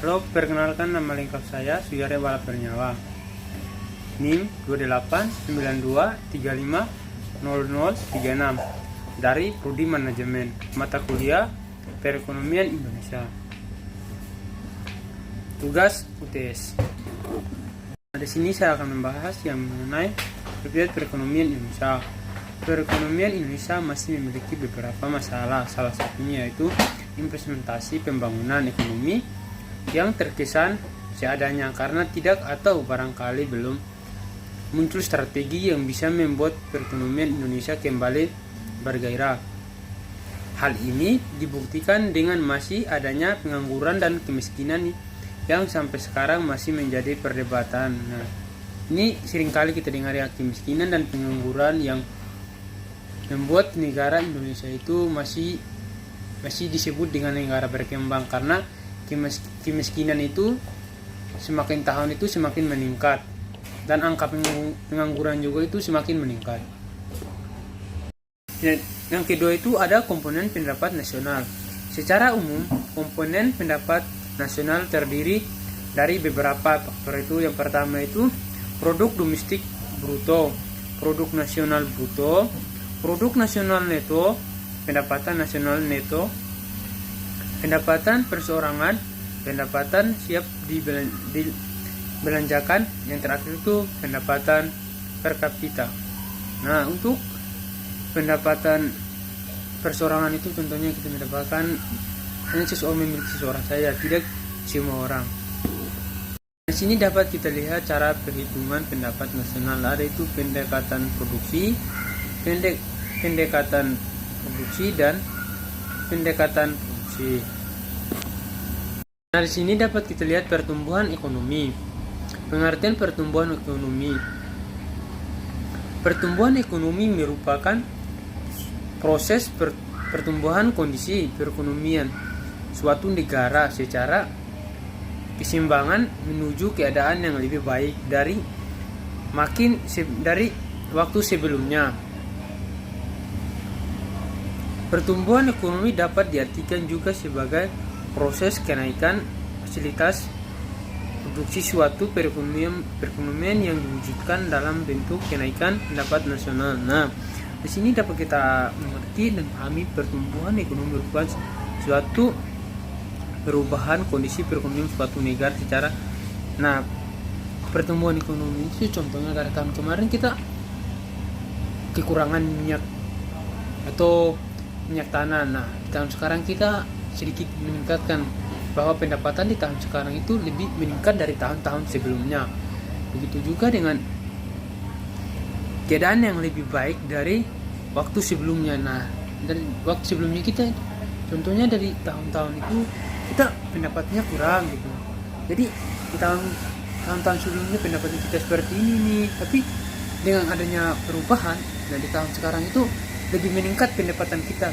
Halo, perkenalkan nama lengkap saya Suyarya Balap Bernyawa. NIM 2892350036 dari Prodi Manajemen, mata kuliah Perekonomian Indonesia. Tugas UTS. Di sini saya akan membahas yang mengenai terkait perekonomian Indonesia. Perekonomian Indonesia masih memiliki beberapa masalah, salah satunya yaitu implementasi pembangunan ekonomi yang terkesan seadanya karena tidak atau barangkali belum muncul strategi yang bisa membuat perekonomian Indonesia kembali bergairah. Hal ini dibuktikan dengan masih adanya pengangguran dan kemiskinan yang sampai sekarang masih menjadi perdebatan. Nah, ini seringkali kita dengar ya, kemiskinan dan pengangguran yang membuat negara Indonesia itu masih disebut dengan negara berkembang karena kemiskinan itu semakin tahun itu semakin meningkat dan angka pengangguran juga itu semakin meningkat. Yang kedua itu ada komponen pendapat nasional. Secara umum, komponen pendapat nasional terdiri dari beberapa faktor itu. Yang pertama itu produk domestik bruto, produk nasional bruto, produk nasional neto, pendapatan nasional neto, pendapatan perseorangan, pendapatan siap dibelanjakan, yang terakhir itu pendapatan per kapita. Nah, untuk pendapatan perseorangan itu contohnya kita mendapatkan hanya seseorang memiliki seseorang saja, tidak semua orang. Di sini dapat kita lihat cara perhitungan pendapat nasional, ada itu pendekatan produksi, pendekatan produksi dan pendekatan produksi. Nah, di sini dapat kita lihat pertumbuhan ekonomi. Pengertian pertumbuhan ekonomi. Pertumbuhan ekonomi merupakan proses pertumbuhan kondisi perekonomian suatu negara secara keseimbangan menuju keadaan yang lebih baik dari waktu sebelumnya. Pertumbuhan ekonomi dapat diartikan juga sebagai proses kenaikan fasilitas produksi suatu perekonomian yang diwujudkan dalam bentuk kenaikan pendapat nasional. Nah, di sini dapat kita mengerti dan pahami pertumbuhan ekonomi merupakan suatu perubahan kondisi perekonomian suatu negara secara. Nah, pertumbuhan ekonomi itu contohnya dari tahun kemarin kita kekurangan minyak atau minyak tanah. Nah, di tahun sekarang kita sedikit meningkatkan bahwa pendapatan di tahun sekarang itu lebih meningkat dari tahun-tahun sebelumnya. Begitu juga dengan keadaan yang lebih baik dari waktu sebelumnya. Nah, dari waktu sebelumnya kita contohnya dari tahun-tahun itu kita pendapatnya kurang gitu. Jadi di tahun-tahun sebelumnya pendapatan kita seperti ini nih, tapi dengan adanya perubahan, nah di tahun sekarang itu lebih meningkat pendapatan kita.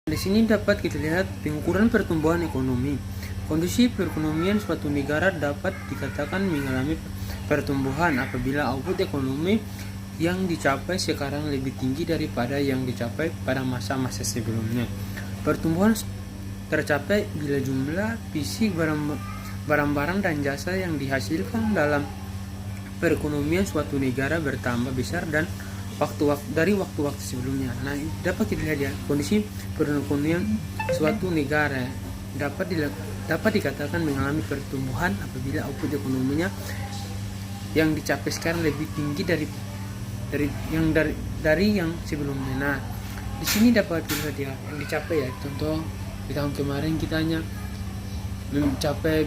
Di sini dapat kita lihat pengukuran pertumbuhan ekonomi. Kondisi perekonomian suatu negara dapat dikatakan mengalami pertumbuhan apabila output ekonomi yang dicapai sekarang lebih tinggi daripada yang dicapai pada masa-masa sebelumnya. Pertumbuhan tercapai bila jumlah fisik barang-barang dan jasa yang dihasilkan dalam perekonomian suatu negara bertambah besar dan dari waktu-waktu sebelumnya. Nah, dapat kita lihat ya, kondisi perekonomian suatu negara dapat dikatakan mengalami pertumbuhan apabila output ekonominya yang dicapai sekarang lebih tinggi dari yang sebelumnya. Nah, di sini dapat kita lihat ya, yang dicapai ya, contoh di tahun kemarin kita hanya mencapai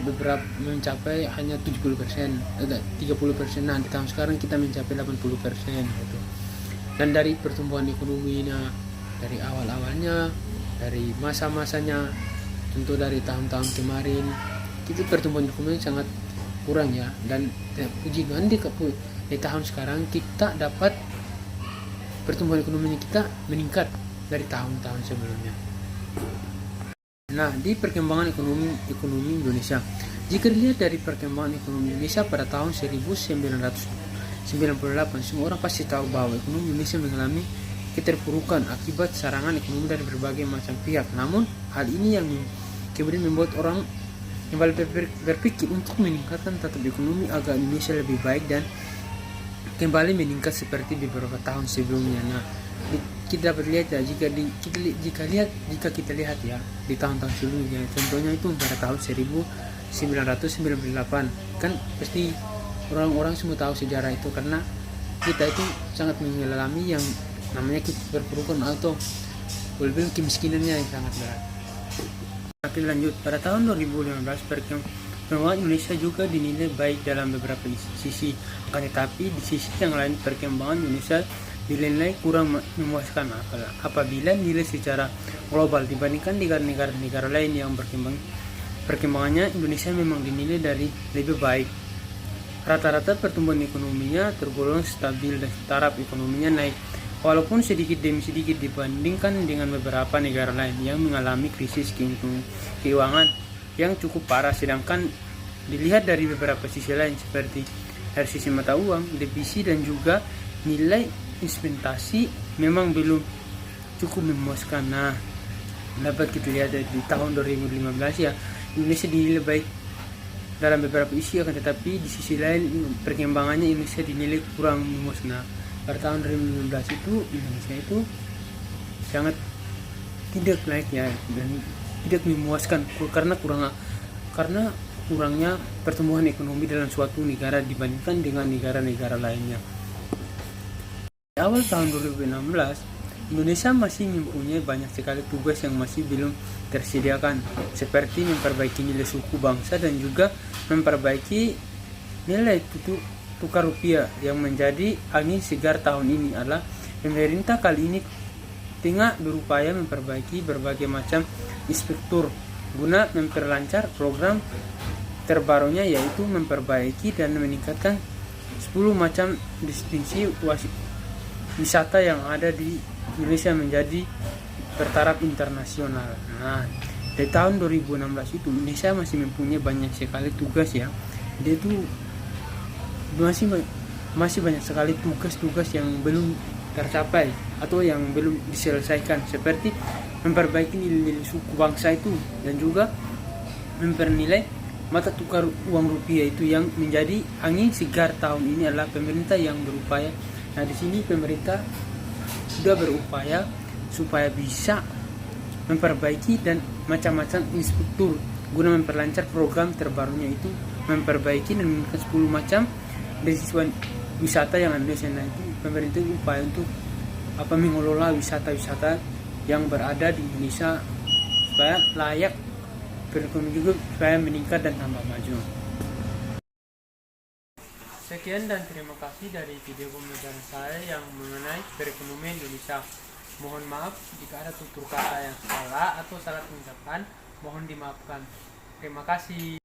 hanya 70%, 30%. Nah, di tahun sekarang kita mencapai 80% gitu. Dan dari pertumbuhan ekonominya dari awal-awalnya, dari masa-masanya, tentu dari tahun-tahun kemarin itu pertumbuhan ekonomi sangat kurang ya. Dan puji Tuhan di tahun sekarang kita dapat pertumbuhan ekonomi kita meningkat dari tahun-tahun sebelumnya. Nah, di perkembangan ekonomi Indonesia, jika dilihat dari perkembangan ekonomi Indonesia pada tahun 1998, semua orang pasti tahu bahwa ekonomi Indonesia mengalami keterpurukan akibat serangan ekonomi dari berbagai macam pihak. Namun, hal ini yang kemudian membuat orang kembali berpikir untuk meningkatkan tata ekonomi agar Indonesia lebih baik dan kembali meningkat seperti beberapa tahun sebelumnya. Nah, kita dapat lihat ya, jika kita lihat ya di tahun-tahun sebelumnya, contohnya itu pada tahun 1998, kan pasti orang-orang semua tahu sejarah itu, karena kita itu sangat mengalami yang namanya keterpurukan atau lebih kemiskinannya yang sangat berat. Tapi lanjut, pada tahun 2015 perkembangan Indonesia juga dinilai baik dalam beberapa sisi, akan tetapi di sisi yang lain perkembangan Indonesia dinilai kurang memuaskan apabila nilai secara global dibandingkan negara-negara lain yang berkembang. Perkembangannya Indonesia memang dinilai dari lebih baik. Rata-rata pertumbuhan ekonominya tergolong stabil dan taraf ekonominya naik, walaupun sedikit demi sedikit dibandingkan dengan beberapa negara lain yang mengalami krisis keuangan yang cukup parah. Sedangkan dilihat dari beberapa sisi lain seperti dari sisi mata uang, devisa dan juga nilai investasi memang belum cukup memuaskan. Nah, dapat kita lihat di tahun 2015 ya, Indonesia dinilai baik dalam beberapa isi, akan tetapi di sisi lain perkembangannya Indonesia dinilai kurang memuaskan. Nah, pada tahun 2015 itu Indonesia itu sangat tidak naik ya, dan tidak memuaskan karena kurangnya pertumbuhan ekonomi dalam suatu negara dibandingkan dengan negara-negara lainnya. Di awal tahun 2016, Indonesia masih mempunyai banyak sekali tugas yang masih belum tersediakan, seperti memperbaiki nilai suku bangsa dan juga memperbaiki nilai tukar rupiah. Yang menjadi angin segar tahun ini adalah pemerintah kali ini tengah berupaya memperbaiki berbagai macam inspektur guna memperlancar program terbarunya, yaitu memperbaiki dan meningkatkan 10 macam destinasi wisata yang ada di Indonesia menjadi bertaraf internasional. Nah, dari tahun 2016 itu Indonesia masih mempunyai banyak sekali tugas ya. Dia itu masih banyak sekali tugas-tugas yang belum tercapai atau yang belum diselesaikan, seperti memperbaiki nilai suku bangsa itu dan juga mempernilai mata tukar uang rupiah itu. Yang menjadi angin segar tahun ini adalah pemerintah yang berupaya. Nah, di sini pemerintah sudah berupaya supaya bisa memperbaiki dan macam-macam instruktur guna memperlancar program terbarunya, itu memperbaiki dan meningkatkan 10 macam destinasi wisata yang ada di sana. Itu pemerintah upaya untuk mengelola wisata-wisata yang berada di Indonesia supaya layak perekonomian juga, supaya meningkat dan tambah maju. Sekian dan terima kasih dari video pembelajaran saya yang mengenai perekonomian Indonesia. Mohon maaf jika ada tutur kata yang salah atau salah pengucapan, mohon dimaafkan. Terima kasih.